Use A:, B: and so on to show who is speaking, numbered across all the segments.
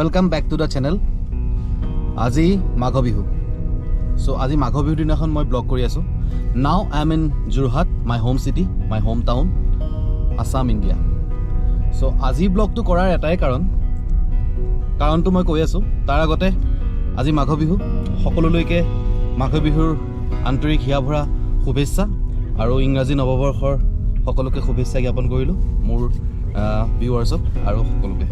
A: Welcome back to the channel. আজি Magh Bihu. So আজি মাঘ বিহুৰ দিনাখন মই ব্লগ কৰি আছো. Now I am in Jorhat, my home city, my hometown, Assam, India. So আজি ব্লগটো কৰাৰ এটাই কাৰণটো মই কৈ আছো. তাৰ আগতে আজি মাঘ বিহু, সকলোলৈকে মাঘ বিহুৰ আন্তৰিক হিয়াভৰা শুভেচ্ছা আৰু ইংৰাজী নৱবৰ্ষৰ সকলোকে শুভেচ্ছা জ্ঞাপন কৰিলোঁ মোৰ ভিউৱাৰ্ছক আৰু সকলোকে.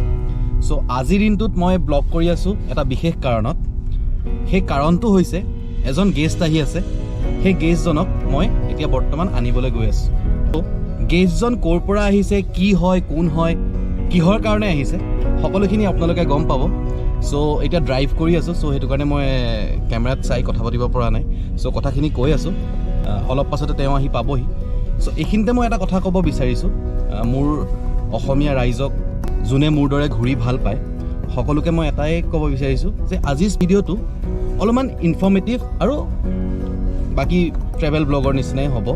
A: সো আজিৰ দিনটোত মই ব্লগ কৰি আছো এটা বিশেষ কাৰণত. সেই কাৰণটো হৈছে এজন গেষ্ট আহি আছে. সেই গেষ্টজনক মই এতিয়া বৰ্তমান আনিবলৈ গৈ আছো. তো গেষ্টজন ক'ৰ পৰা আহিছে, কি হয়, কোন হয়, কিহৰ কাৰণে আহিছে, সকলোখিনি আপোনালোকে গম পাব. সো এতিয়া ড্ৰাইভ কৰি আছো, সো সেইটো কাৰণে মই কেমেৰাত চাই কথা পাতিব পৰা নাই. সো কথাখিনি কৈ আছো, অলপ পাছতে তেওঁ আহি পাবহি. সো এইখিনিতে মই এটা কথা ক'ব বিচাৰিছোঁ মোৰ অসমীয়া ৰাইজক, যোনে মোৰ দৰে ঘূৰি ভাল পায়, সকলোকে মই এটাই ক'ব বিচাৰিছোঁ যে আজিৰ ভিডিঅ'টো অলপমান ইনফৰ্মেটিভ আৰু বাকী ট্ৰেভেল ব্লগৰ নিচিনাই হ'ব.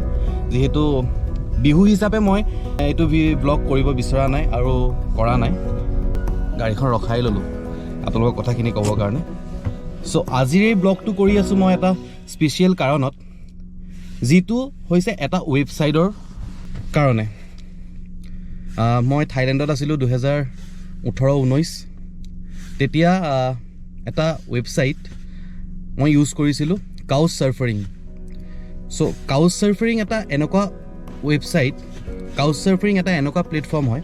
A: যিহেতু বিহু হিচাপে মই এইটো ব্লগ কৰিব বিচৰা নাই আৰু কৰা নাই. গাড়ীখন ৰখাই ল'লোঁ আপোনালোকৰ কথাখিনি ক'বৰ কাৰণে. চ' আজিৰ এই ব্লগটো কৰি আছোঁ মই এটা স্পেচিয়েল কাৰণত, যিটো হৈছে এটা ৱেবছাইটৰ কাৰণে. মই থাইলেণ্ডত আছিলোঁ 2018-19. তেতিয়া এটা ৱেবছাইট মই ইউজ কৰিছিলোঁ, কাউচ চাৰ্ফাৰিং. চ' কাউচ চাৰ্ফাৰিং এটা এনেকুৱা ৱেবছাইট, কাউচ চাৰ্ফাৰিং এটা এনেকুৱা প্লেটফৰ্ম হয়,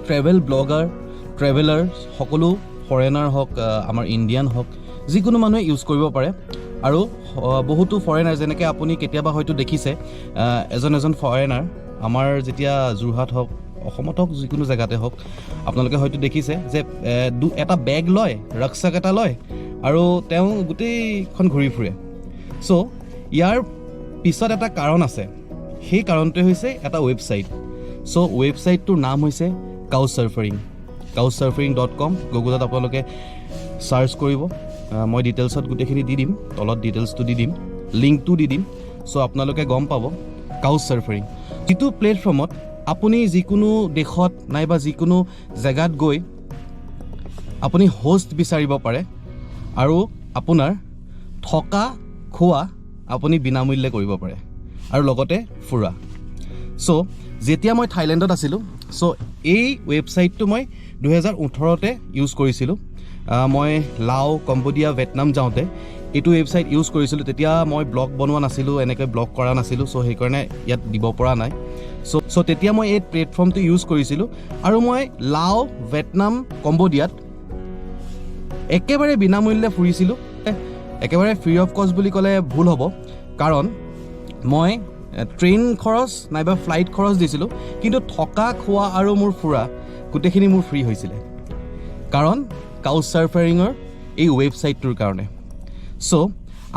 A: ট্ৰেভেল ব্লগাৰ, ট্ৰেভেলাৰ, সকলো ফৰেনাৰ হওক, আমাৰ ইণ্ডিয়ান হওক, যিকোনো মানুহে ইউজ কৰিব পাৰে. আৰু বহুতো ফৰেনাৰ, যেনেকৈ আপুনি কেতিয়াবা হয়তো দেখিছে এজন ফৰেনাৰ আমাৰ যেতিয়া যোৰহাট হওক, অসমত হওক, যিকোনো জেগাতে হওক, আপোনালোকে হয়তো দেখিছে যে এটা বেগ লয়, ৰাক্সাক এটা লয় আৰু তেওঁ গোটেইখন ঘূৰি ফুৰে. চ' ইয়াৰ পিছত এটা কাৰণ আছে. সেই কাৰণটোৱে হৈছে এটা ৱেবছাইট. চ' ৱেবছাইটটোৰ নাম হৈছে কাউচ চাৰ্ফাৰিং, couchsurfing.com. গুগলত আপোনালোকে চাৰ্চ কৰিব. মই ডিটেইলছত গোটেইখিনি দি দিম, তলত ডিটেইলছটো দি দিম, লিংকটো দি দিম. চ' আপোনালোকে গম পাব কাউচ চাৰ্ফাৰিং, যিটো প্লেটফৰ্মত আপুনি যিকোনো দেশত নাইবা যিকোনো জেগাত গৈ আপুনি হোষ্ট বিচাৰিব পাৰে আৰু আপোনাৰ থকা খোৱা আপুনি বিনামূল্যে কৰিব পাৰে আৰু লগতে ফুৰা. চ' যেতিয়া মই থাইলেণ্ডত আছিলোঁ, চ' এই ৱেবছাইটটো মই 2018তে ইউজ কৰিছিলোঁ. মই লাও, কম্বোডিয়া, ভিয়েটনাম যাওঁতে এইটো ৱেবছাইট ইউজ কৰিছিলোঁ. তেতিয়া মই ব্লগ বনোৱা নাছিলোঁ, এনেকৈ ব্লগ কৰা নাছিলোঁ, চ' সেইকাৰণে ইয়াত দিব পৰা নাই. চ' তেতিয়া মই এই প্লেটফৰ্মটো ইউজ কৰিছিলোঁ আৰু মই লাও, ভিয়েটনাম, কম্বোডিয়াত একেবাৰে বিনামূল্যে ফুৰিছিলোঁ. একেবাৰে ফ্ৰী অফ কষ্ট বুলি ক'লে ভুল হ'ব, কাৰণ মই ট্ৰেইন খৰচ নাইবা ফ্লাইট খৰচ দিছিলোঁ, কিন্তু থকা খোৱা আৰু মোৰ ফুৰা গোটেইখিনি মোৰ ফ্ৰী হৈছিলে, কাৰণ কাউচ চাৰ্ফাৰিঙৰ এই ৱেবছাইটটোৰ কাৰণে. চ'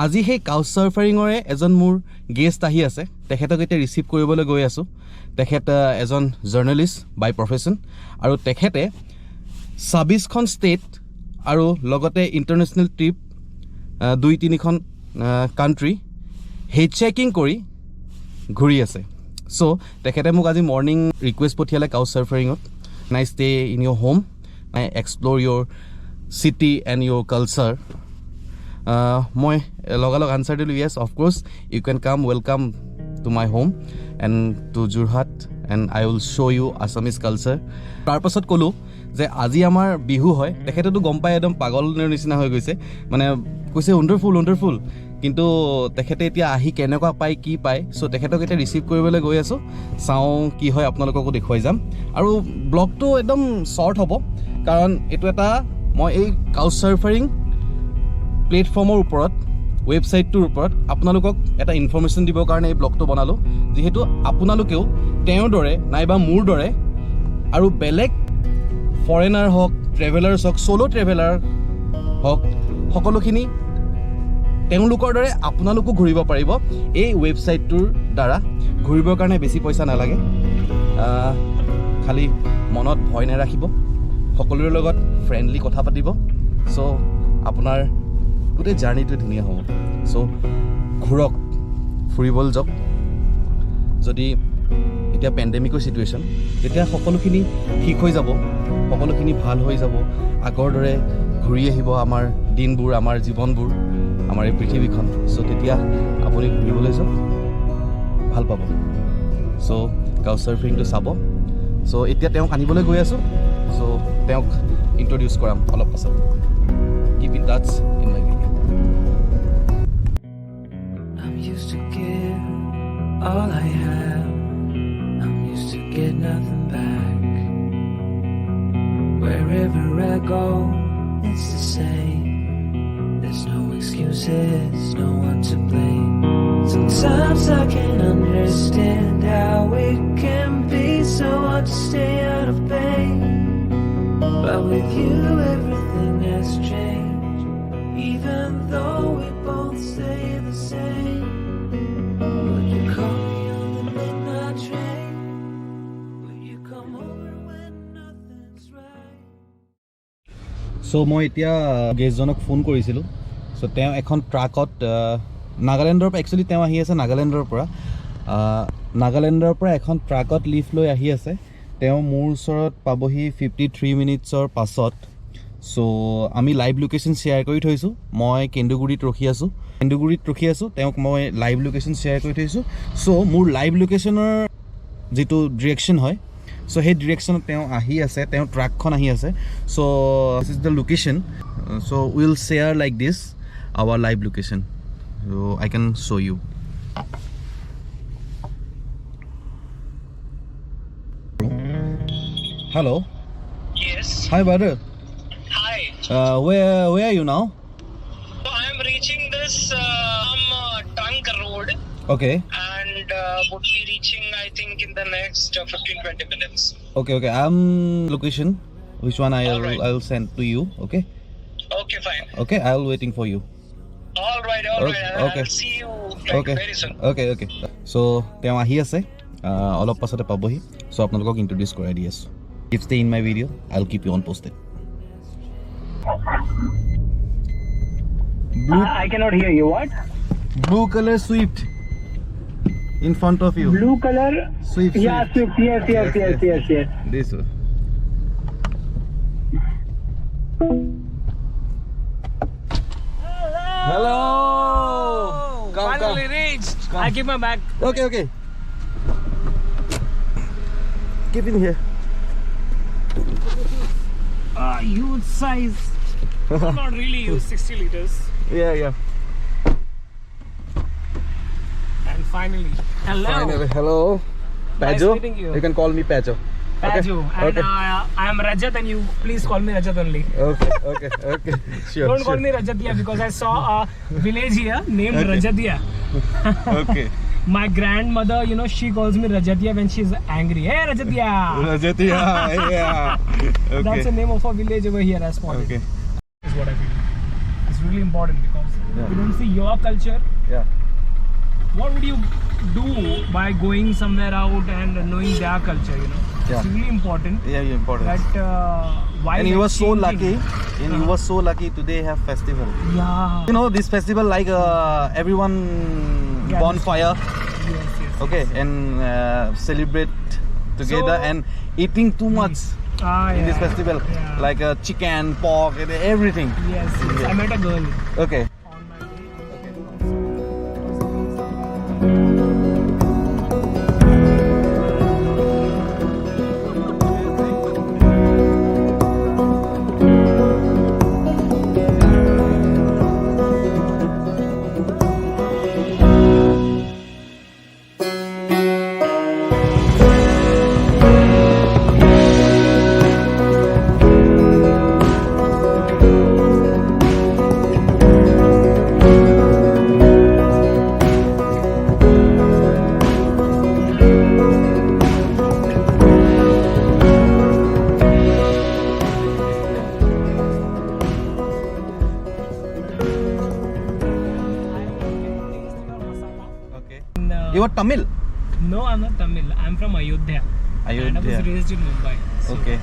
A: আজি সেই কাউচ চাৰ্ফাৰিঙৰে এজন মোৰ গেষ্ট আহি আছে. তেখেতক এতিয়া ৰিচিভ কৰিবলৈ গৈ আছোঁ. তেখেত এজন জাৰ্নেলিষ্ট বাই প্ৰফেশ্যন আৰু তেখেতে 26খন ষ্টেট আৰু লগতে ইণ্টাৰনেশ্যনেল ট্ৰিপ 2-3খন কাণ্ট্ৰি হিটচেকিং কৰি ঘূৰি আছে. চ' তেখেতে মোক আজি মৰ্ণিং ৰিকুৱেষ্ট পঠিয়ালে কাউচ চাৰ্ফাৰিঙত, nice stay in your home, I explore your city and your culture. মই লগালগ আনচাৰ দিলোঁ, yes of course you can come, welcome to my home and to Jorhat and I will show' you Assamese culture. তাৰপাছত ক'লোঁ যে আজি আমাৰ বিহু হয়. তেখেতেতো গম পাই একদম পাগলৰ নিচিনা হৈ গৈছে, মানে কৈছে ৱণ্ডাৰফুল. কিন্তু তেখেতে এতিয়া আহি কেনেকুৱা পায়, কি পায়. চ' তেখেতক এতিয়া ৰিচিভ কৰিবলৈ গৈ আছোঁ. চাওঁ কি হয়, আপোনালোককো দেখুৱাই যাম. আৰু ব্লগটো একদম শ্বৰ্ট হ'ব, কাৰণ এইটো এটা মই এই কাউচ চাৰ্ফাৰিং প্লেটফৰ্মৰ ওপৰত, ৱেবছাইটটোৰ ওপৰত আপোনালোকক এটা ইনফৰ্মেশ্যন দিবৰ কাৰণে এই ব্লগটো বনালোঁ. যিহেতু আপোনালোকেও তেওঁৰ দৰে নাইবা মোৰ দৰে আৰু বেলেগ ফৰেনাৰ হওক, ট্ৰেভেলাৰ্ছ হওক, ছ'ল' ট্ৰেভেলাৰ হওক, সকলোখিনি তেওঁলোকৰ দৰে আপোনালোকো ঘূৰিব পাৰিব এই ৱেবছাইটটোৰ দ্বাৰা. ঘূৰিবৰ কাৰণে বেছি পইচা নালাগে, খালি মনত ভয় নাৰাখিব, সকলোৰে লগত ফ্ৰেণ্ডলি কথা পাতিব. চ' আপোনাৰ গোটেই জাৰ্ণিটো ধুনীয়া হ'ব. চ' ঘূৰক, ফুৰিবলৈ যাওক. যদি এতিয়া পেণ্ডেমিকৰ চিটুৱেশ্যন, তেতিয়া সকলোখিনি ঠিক হৈ যাব, সকলোখিনি ভাল হৈ যাব, আগৰ দৰে ঘূৰি আহিব আমাৰ দিনবোৰ, আমাৰ জীৱনবোৰ, আমাৰ এই পৃথিৱীখন। চ' তেতিয়া আপুনি ঘূৰিবলৈ যাওক, ভাল পাব। চ' কাউচ চাৰ্ফিংটো চাব। চ' এতিয়া তেওঁক আনিবলৈ গৈ আছোঁ। চ' তেওঁক ইণ্ট্ৰডিউচ কৰাম অলপ পাছত। Keep in touch in my video'.
B: I'm used to give all I have. I'm used to get nothing back. Wherever I go, it's the same. There's no excuses, no one to blame. Sometimes I can't understand how it can be so hard to stay out of pain. But with you everything has changed. Even though we both stay the same. Would you call me on the midnight train? Would you come over when nothing's right?
A: চ' মই এতিয়া গেষ্টজনক phone কৰিছিলোঁ। চ' তেওঁ এখন ট্ৰাকত নাগালেণ্ডৰ পৰা, actually তেওঁ আহি আছে নাগালেণ্ডৰ পৰা। নাগালেণ্ডৰ পৰা এখন ট্ৰাকত লিফ্ট লৈ আহি আছে। তেওঁ মোৰ ওচৰত পাবহি 53 মিনিটছৰ পাছত। চ' আমি লাইভ লোকেশ্যন শ্বেয়াৰ কৰি থৈছোঁ। মই কেন্দুগুৰিত ৰখি আছোঁ। তেওঁক মই লাইভ লোকেশ্যন শ্বেয়াৰ কৰি থৈছোঁ। চ' মোৰ লাইভ লোকেশ্যনৰ যিটো ডিৰেকশ্যন হয়, চ' সেই ডিৰেকশ্যনত তেওঁ আহি আছে, তেওঁ ট্ৰাকখন আহি আছে। So' this is the location. So' will share like this our live location. So' I can show' you. Hello.
C: Yes.
A: Hi, brother.
C: Hi.
A: Where are you now?
C: So I am reaching this Tank Road
A: Okay.
C: and would be reaching I think in the next 15-20 minutes.
A: Okay. I'm location. Which one
C: Alright.
A: I'll send to you. Okay.
C: Okay, fine.
A: Okay. I'll waiting for you.
C: All right.
A: Okay.
C: I'll see you like very soon.
A: Okay. So তেওঁ আহি আছে, অলপ পাছতে পাবহি। চ' আপোনালোকক introduce কৰাই দি আছোঁ। If stay in my video, I'll keep you on posted.
D: I cannot hear you. What?
A: Blue color Swift in front of you.
D: Blue color?
A: Swift.
D: Yeah, Swift. Yes.
A: This one. Hello.
E: Finally reached. I keep my bag.
A: Okay. Keep in here.
E: Huge size. Not really huge, 60 liters.
A: Yeah.
E: And finally, hello.
A: Hello. Pajo.
E: meeting you.
A: You can call me Pajo.
E: Paju. And
A: Okay.
E: I am Rajat, and you please call me Rajat only.
A: Okay. Sure.
E: Don't call me Rajatia because I saw a village here named Rajatia.
A: Okay.
E: My grandmother, she calls me Rajatia when she's angry. Hey, Rajatia!
A: Rajatia. Yeah. Okay.
E: That's the name of a village over here as spotted.
A: Okay.
E: Is what I feel. It's really important because
A: Yeah.
E: we don't see your culture.
A: Yeah.
E: What would you do by going somewhere out and knowing their culture,
A: Yeah.
E: It's really important
A: Yeah, important.
E: that while
A: And you were so lucky.
E: exchanging-
A: And you were so lucky today have festival.
E: Yeah.
A: You know this festival like everyone
E: Yeah,
A: bonfire.
E: Yes.
A: Okay, and celebrate together
E: So-
A: and eating too much in this festival,
E: Yeah.
A: like chicken, pork, and everything.
E: Yes. I met a girl
A: Okay.
E: on my way.
A: You are Tamil?
E: No, I'm not Tamil. I'm from Ayodhya. And I was
A: Ayodhya.
E: raised in Mumbai. So
A: Okay.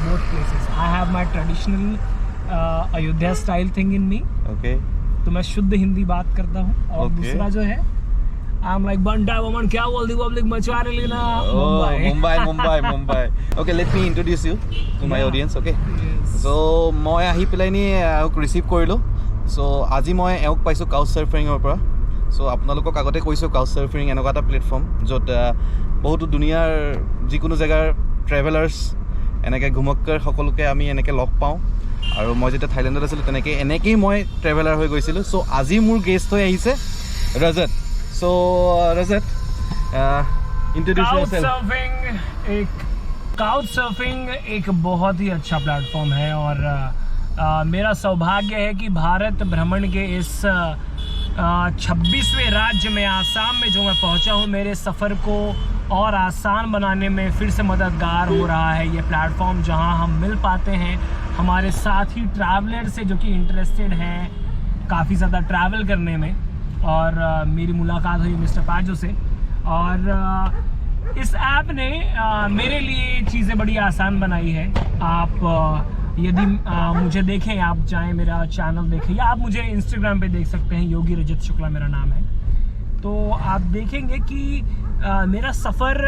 E: both places. I have my traditional Ayodhya style thing in me.
A: Okay.
E: तो मैं शुद्ध हिंदी बात करता हूँ और
A: Okay.
E: दूसरा जो है I'm like बंटा woman क्या बोल दी पब्लिक मछुआरे लेना
A: Mumbai. Okay, let me introduce you to my audience, okay? So মই আহি পেলাই নি এওক ৰিচিভ কৰিলোঁ. So আজি মই এওক পাইছোঁ কাউচ চাৰ্ফিঙৰ পৰা. So আপোনালোকক আগতে কৈছোঁ কাউচ চাৰ্ফিং এনেকুৱা এটা প্লেটফৰ্ম য'ত বহুতো দুনিয়াৰ যিকোনো জেগাৰ ট্ৰেভেলাৰ্ছ এনেকৈ ঘুমক্কৰ সকলোকে আমি এনেকৈ লগ পাওঁ. আৰু মই যেতিয়া থাইলেণ্ডত আছিলোঁ এনেকেই মই ট্ৰেভেলাৰ হৈ গৈছিলোঁ. চ' আজি মোৰ গেষ্ট হৈ আহিছে ৰজত. So Rajat, introduce yourself.
E: Couch surfing एक बहुत ही अच्छा प्लेटफॉर्म है और मेरा सौभाग्य है कि भारत भ्रमण के इस 26वें राज्य में आसाम में जो मैं पहुंचा हूं, मेरे सफ़र को और आसान बनाने में फिर से मददगार हो रहा है ये प्लेटफॉर्म, जहां हम मिल पाते हैं हमारे साथी ट्रैवलर से जो कि इंटरेस्टेड हैं काफ़ी ज़्यादा ट्रैवल करने में. और मेरी मुलाकात हुई मिस्टर पाजो से और इस ऐप ने मेरे लिए चीज़ें बड़ी आसान बनाई है. आप यदि मुझे देखें, आप चाहें मेरा चैनल देखें या आप मुझे इंस्टाग्राम पे देख सकते हैं, योगी रजत शुक्ला मेरा नाम है. तो आप देखेंगे कि मेरा सफ़र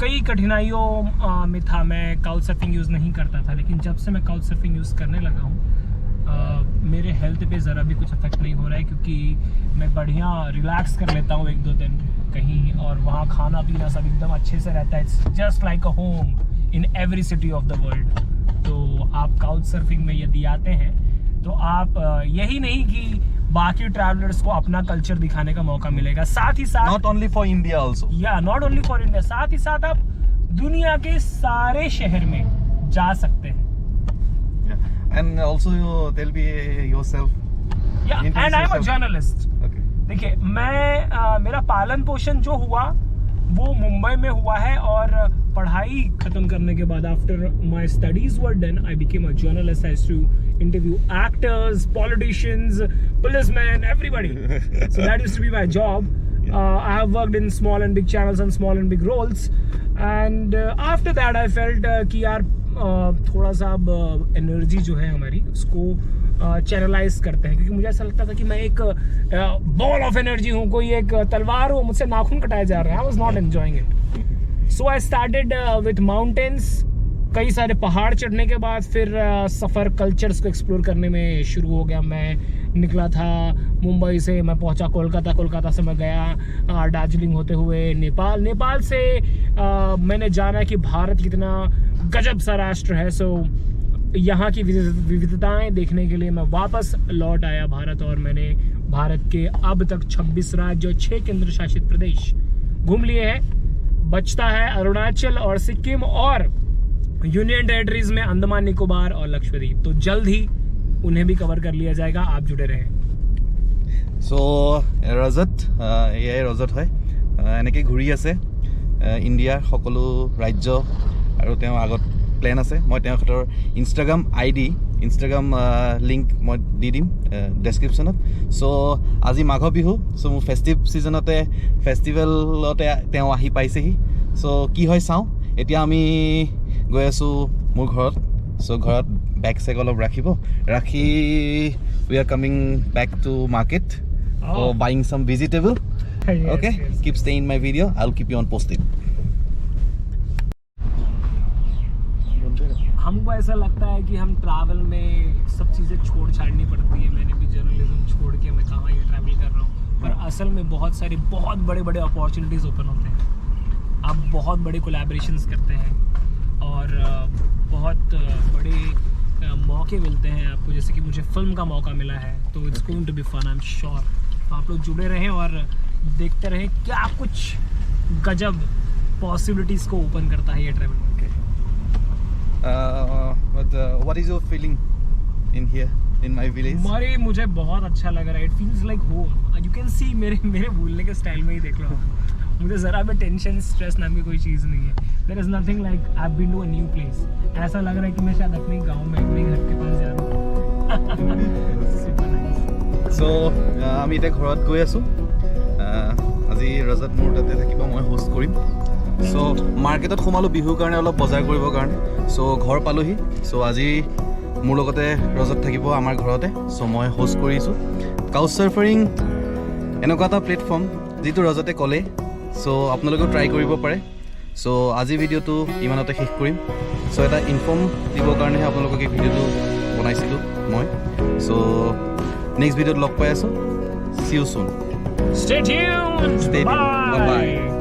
E: कई कठिनाइयों में था. मैं काउच सर्फिंग यूज़ नहीं करता था, लेकिन जब से मैं काउच सर्फिंग यूज़ करने लगा हूँ मेरे हेल्थ पे ज़रा भी कुछ इफेक्ट नहीं हो रहा है, क्योंकि मैं बढ़िया रिलैक्स कर लेता हूँ 1-2 दिन कहीं, और वहाँ खाना पीना सब एकदम अच्छे से रहता है. It's just like a home in every city of the world. तो आप काउच सर्फिंग में यदि आते हैं तो आप यही नहीं कि बाकी ट्रैवलर्स को अपना कल्चर दिखाने का मौका मिलेगा, साथ ही साथ
A: Not only for India also.
E: Not only for India, साथ ही साथ आप दुनिया के सारे शहर में जा सकते हैं.
A: And also you tell me yourself.
E: Yeah,
A: Introduce
E: and I'm a
A: yourself.
E: journalist.
A: Okay.
E: देखिए मैं मेरा पालन पोषण जो हुआ वो मुंबई में हुआ है, और पढ़ाई खत्म करने के बाद after my studies were done I became a journalist. I used to interview actors, politicians, policeman, everybody. So that used to be my job. I have worked in small and big channels and small and big roles, and after that I felt कि यार थोड़ा सा अब energy जो है हमारी उसको channelise करते हैं, क्योंकि मुझे ऐसा लगता था कि मैं एक बॉल ऑफ एनर्जी हूँ, कोई एक तलवार हो, मुझसे नाखून कटाए जा रहे हैं. I was not enjoying it. So I started with mountains. कई सारे पहाड़ चढ़ने के बाद फिर सफ़र कल्चर्स को एक्सप्लोर करने में शुरू हो गया. मैं निकला था मुंबई से, मैं पहुंचा कोलकाता से मैं गया दार्जिलिंग होते हुए नेपाल से मैंने जाना कि भारत कितना गजब सा राष्ट्र है. सो यहाँ की विविधताएं देखने के लिए मैं वापस लौट आया भारत, और मैंने भारत के अब तक 26 राज्य और 6 केंद्र शासित प्रदेश घूम लिए हैं. बचता है अरुणाचल और सिक्किम और यूनियन टेरिटरीज में अंडमान निकोबार और लक्षद्वीप. तो जल्द ही उन्हें भी कवर कर लिया जाएगा. आप जुड़े रहें.
A: So ৰজত এয়াই ৰজত হয়. এনেকৈ ঘূৰি আছে ইণ্ডিয়াৰ সকলো ৰাজ্য, আৰু তেওঁ আগত প্লেন আছে. মই তেখেতৰ ইনষ্টাগ্ৰাম লিংক মই দি দিম ডেছক্ৰিপশ্যনত. চ' আজি মাঘ বিহু. চ' মোৰ ফেষ্টিভেলতে তেওঁ আহি পাইছেহি. চ' কি হয় চাওঁ. এতিয়া আমি গৈ আছোঁ মোৰ ঘৰত. চ' ঘৰত বেগ চেগ অলপ ৰাখি we are coming back to market for buying some vegetable. Okay, keep staying in my video. I'll keep you on posted.
E: हमको ऐसा लगता है कि हम ट्रैवल में सब चीज़ें छोड़ छाड़नी पड़ती है. मैंने भी जर्नलिज्म छोड़ के मैं कहाँ ये ट्रैवल कर रहा हूँ, पर असल में बहुत बड़े अपॉर्चुनिटीज़ ओपन होते हैं. आप बहुत बड़े कोलैबोरेशंस करते हैं और बहुत बड़े मौके मिलते हैं आपको, जैसे कि मुझे फिल्म का मौका मिला है. तो it's going to be fun, I am sure. आप लोग जुड़े रहें और देखते रहें क्या कुछ गजब पॉसिबिलिटीज़ को ओपन करता है ये travel.
A: But what is your feeling in here in my village?
E: मुझे बहुत अच्छा लग रहा है. It feels like home. You can see मेरे बोलने के स्टाइल में ही देख लो. मुझे ज़रा भी टेंशन स्ट्रेस नाम की कोई चीज़ नहीं है. There is nothing like I have been to a new place. ऐसा लग रहा है कि मैं शायद अपने गांव में अपने घर के पास जा रहा हूँ.
A: So আমি এতিয়া ঘৰত গৈ আছোঁ. আজি ৰজত মোৰ তাতে থাকিব, মই হোষ্ট কৰিম. চ' মাৰ্কেটত সোমালোঁ বিহুৰ কাৰণে, অলপ বজাৰ কৰিবৰ কাৰণে. চ' ঘৰ পালোহি. চ' আজি মোৰ লগতে ৰজত থাকিব আমাৰ ঘৰতে. চ' মই হোষ্ট কৰিছোঁ. কাউচ চাৰ্ফাৰিং এনেকুৱা এটা প্লেটফৰ্ম যিটো ৰজতে ক'লে চ' আপোনালোকেও ট্ৰাই কৰিব পাৰে চ' আজি ভিডিঅ'টো ইমানতে শেষ কৰিম চ' এটা ইনফৰ্ম দিবৰ কাৰণেহে আপোনালোকক এই ভিডিঅ'টো বনাইছিলোঁ মই চ' নেক্সট ভিডিঅ'ত লগ পাই আছোঁ C you soon
E: Stay tuned.
A: Stay tuned.
E: Bye.
A: Bye-bye.